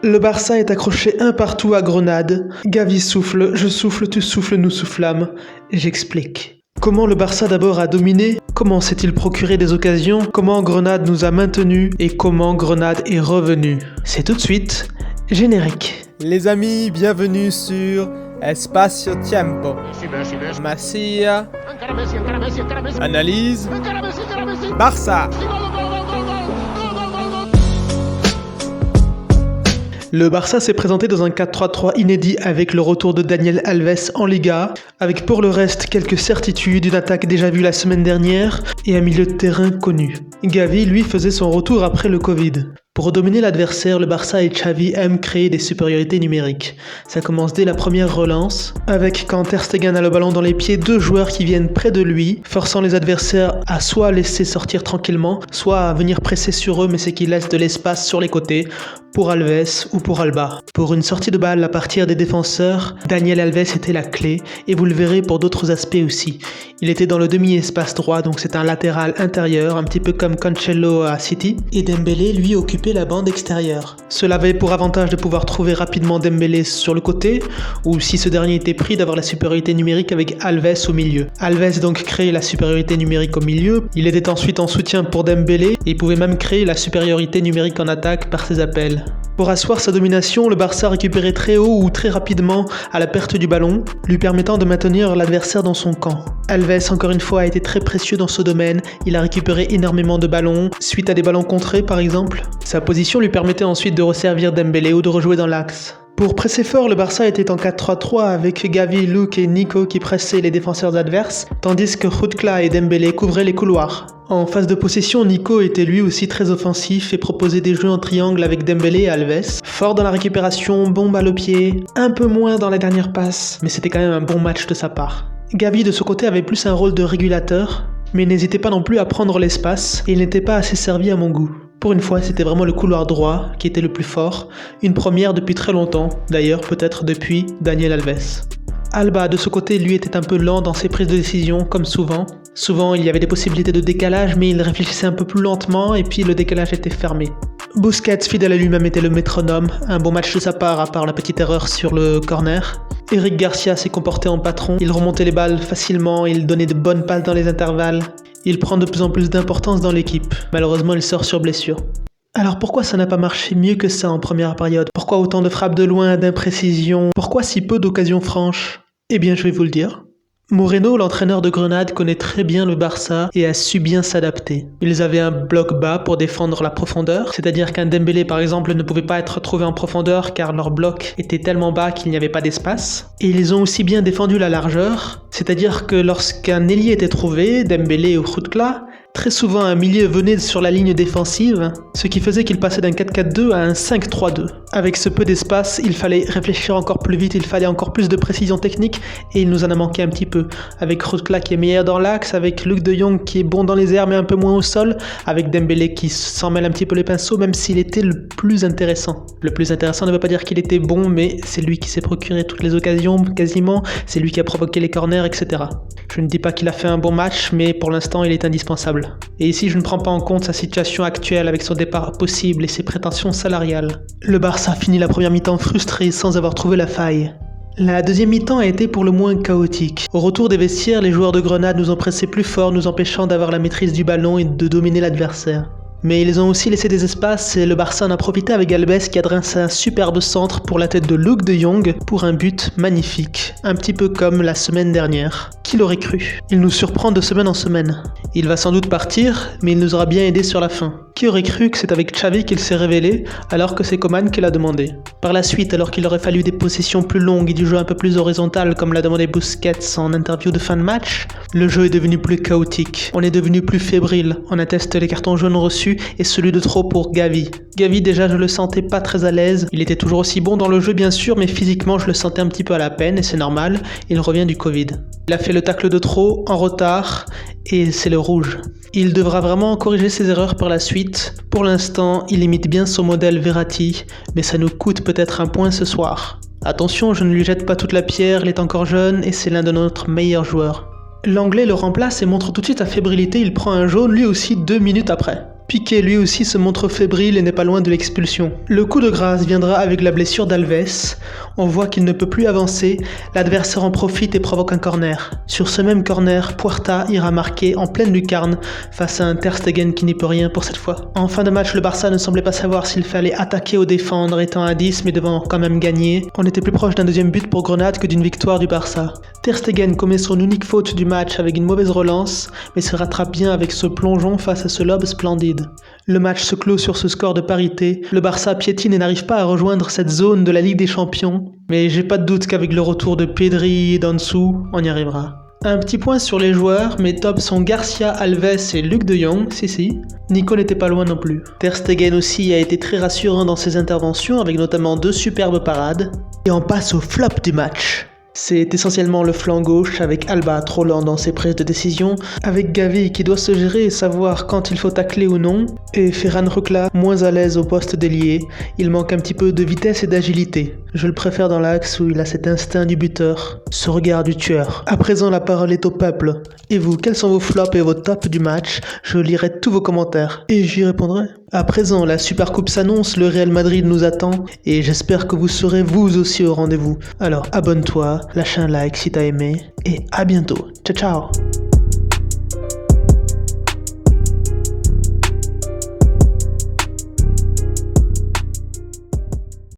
Le Barça est accroché un partout à Grenade. Gavi souffle, je souffle, tu souffles, nous soufflâmes. J'explique. Comment le Barça d'abord a dominé, comment s'est-il procuré des occasions, comment Grenade nous a maintenus et comment Grenade est revenu. C'est tout de suite, générique. Les amis, bienvenue sur Espacio Tiempo. Masia, analyse, Barça. Le Barça s'est présenté dans un 4-3-3 inédit avec le retour de Daniel Alves en Liga, avec pour le reste quelques certitudes, une attaque déjà vue la semaine dernière et un milieu de terrain connu. Gavi, lui, faisait son retour après le Covid. Pour dominer l'adversaire, le Barça et Xavi aiment créer des supériorités numériques. Ça commence dès la première relance, avec quand Ter Stegen a le ballon dans les pieds, deux joueurs qui viennent près de lui, forçant les adversaires à soit laisser sortir tranquillement, soit à venir presser sur eux, mais c'est qu'ils laissent de l'espace sur les côtés, pour Alves ou pour Alba. Pour une sortie de balle à partir des défenseurs, Daniel Alves était la clé, et vous le verrez pour d'autres aspects aussi. Il était dans le demi-espace droit, donc c'est un latéral intérieur, un petit peu comme Cancelo à City, et Dembélé, lui, occupait la bande extérieure. Cela avait pour avantage de pouvoir trouver rapidement Dembélé sur le côté, ou si ce dernier était pris, d'avoir la supériorité numérique avec Alves au milieu. Alves donc créait la supériorité numérique au milieu, il était ensuite en soutien pour Dembélé, et il pouvait même créer la supériorité numérique en attaque par ses appels. Pour asseoir sa domination, le Barça récupérait très haut ou très rapidement à la perte du ballon, lui permettant de maintenir l'adversaire dans son camp. Alves, encore une fois, a été très précieux dans ce domaine, il a récupéré énormément de ballons, suite à des ballons contrés par exemple. Sa position lui permettait ensuite de resservir Dembélé ou de rejouer dans l'axe. Pour presser fort, le Barça était en 4-3-3 avec Gavi, Luke et Nico qui pressaient les défenseurs adverses, tandis que Hutkla et Dembélé couvraient les couloirs. En phase de possession, Nico était lui aussi très offensif et proposait des jeux en triangle avec Dembélé et Alves. Fort dans la récupération, bon balle au pied, un peu moins dans la dernière passe, mais c'était quand même un bon match de sa part. Gavi de ce côté avait plus un rôle de régulateur, mais n'hésitait pas non plus à prendre l'espace et il n'était pas assez servi à mon goût. Pour une fois, c'était vraiment le couloir droit qui était le plus fort, une première depuis très longtemps, d'ailleurs peut-être depuis Daniel Alves. Alba, de ce côté, lui était un peu lent dans ses prises de décision, comme souvent. Souvent, il y avait des possibilités de décalage, mais il réfléchissait un peu plus lentement et puis le décalage était fermé. Busquets, fidèle à lui-même, était le métronome, un bon match de sa part à part la petite erreur sur le corner. Eric Garcia s'est comporté en patron, il remontait les balles facilement, il donnait de bonnes passes dans les intervalles. Il prend de plus en plus d'importance dans l'équipe. Malheureusement, il sort sur blessure. Alors pourquoi ça n'a pas marché mieux que ça en première période? Pourquoi autant de frappes de loin, d'imprécisions? Pourquoi si peu d'occasions franches? Eh bien, je vais vous le dire. Moreno, l'entraîneur de Grenade, connaît très bien le Barça et a su bien s'adapter. Ils avaient un bloc bas pour défendre la profondeur, c'est-à-dire qu'un Dembélé par exemple ne pouvait pas être trouvé en profondeur car leur bloc était tellement bas qu'il n'y avait pas d'espace. Et ils ont aussi bien défendu la largeur, c'est-à-dire que lorsqu'un ailier était trouvé, Dembélé ou Hutkla, très souvent un milieu venait sur la ligne défensive, ce qui faisait qu'il passait d'un 4-4-2 à un 5-3-2. Avec ce peu d'espace, il fallait réfléchir encore plus vite, il fallait encore plus de précision technique et il nous en a manqué un petit peu. Avec Hutkla qui est meilleur dans l'axe, avec Luuk de Jong qui est bon dans les airs mais un peu moins au sol, avec Dembélé qui s'en mêle un petit peu les pinceaux même s'il était le plus intéressant. Le plus intéressant ne veut pas dire qu'il était bon, mais c'est lui qui s'est procuré toutes les occasions quasiment, c'est lui qui a provoqué les corners, etc. Je ne dis pas qu'il a fait un bon match, mais pour l'instant il est indispensable. Et ici je ne prends pas en compte sa situation actuelle avec son départ possible et ses prétentions salariales. Le Barça finit la première mi-temps frustré sans avoir trouvé la faille. La deuxième mi-temps a été pour le moins chaotique. Au retour des vestiaires, les joueurs de Grenade nous ont pressé plus fort, nous empêchant d'avoir la maîtrise du ballon et de dominer l'adversaire. Mais ils ont aussi laissé des espaces et le Barça en a profité avec Alves qui a dressé un superbe centre pour la tête de Luuk de Jong pour un but magnifique, un petit peu comme la semaine dernière. Qui l'aurait cru? Il nous surprend de semaine en semaine. Il va sans doute partir, mais il nous aura bien aidé sur la fin. Qui aurait cru que c'est avec Xavi qu'il s'est révélé, alors que c'est Coman qui l'a demandé? Par la suite, alors qu'il aurait fallu des possessions plus longues et du jeu un peu plus horizontal comme l'a demandé Busquets en interview de fin de match, le jeu est devenu plus chaotique. On est devenu plus fébrile, on atteste les cartons jaunes reçus et celui de trop pour Gavi. Gavi déjà je le sentais pas très à l'aise, il était toujours aussi bon dans le jeu bien sûr, mais physiquement je le sentais un petit peu à la peine et c'est normal, il revient du Covid. Il a fait le tacle de trop, en retard, et c'est le rouge. Il devra vraiment corriger ses erreurs par la suite. Pour l'instant, il imite bien son modèle Verratti, mais ça nous coûte peut-être un point ce soir. Attention, je ne lui jette pas toute la pierre, il est encore jeune et c'est l'un de notre meilleurs joueurs. L'Anglais le remplace et montre tout de suite sa fébrilité, il prend un jaune lui aussi 2 minutes après. Piqué lui aussi se montre fébrile et n'est pas loin de l'expulsion. Le coup de grâce viendra avec la blessure d'Alves. On voit qu'il ne peut plus avancer, l'adversaire en profite et provoque un corner. Sur ce même corner, Puerta ira marquer en pleine lucarne face à un Ter Stegen qui n'y peut rien pour cette fois. En fin de match, le Barça ne semblait pas savoir s'il fallait attaquer ou défendre, étant à 10 mais devant quand même gagner. On était plus proche d'un deuxième but pour Grenade que d'une victoire du Barça. Ter Stegen commet son unique faute du match avec une mauvaise relance, mais se rattrape bien avec ce plongeon face à ce lob splendide. Le match se clôt sur ce score de parité. Le Barça piétine et n'arrive pas à rejoindre cette zone de la Ligue des Champions. Mais j'ai pas de doute qu'avec le retour de Pedri et d'Ansu, on y arrivera. Un petit point sur les joueurs, mes tops sont Garcia, Alves et Luc de Jong, si. Nico n'était pas loin non plus. Ter Stegen aussi a été très rassurant dans ses interventions, avec notamment 2 superbes parades. Et on passe au flop du match. C'est essentiellement le flanc gauche avec Alba trop lent dans ses prises de décision, avec Gavi qui doit se gérer et savoir quand il faut tacler ou non, et Ferran Rucla moins à l'aise au poste d'ailier, il manque un petit peu de vitesse et d'agilité. Je le préfère dans l'axe où il a cet instinct du buteur, ce regard du tueur. À présent la parole est au peuple. Et vous, quels sont vos flops et vos tops du match? Je lirai tous vos commentaires et j'y répondrai. À présent, la Supercoupe s'annonce, le Real Madrid nous attend et j'espère que vous serez vous aussi au rendez-vous. Alors abonne-toi, lâche un like si t'as aimé et à bientôt. Ciao ciao.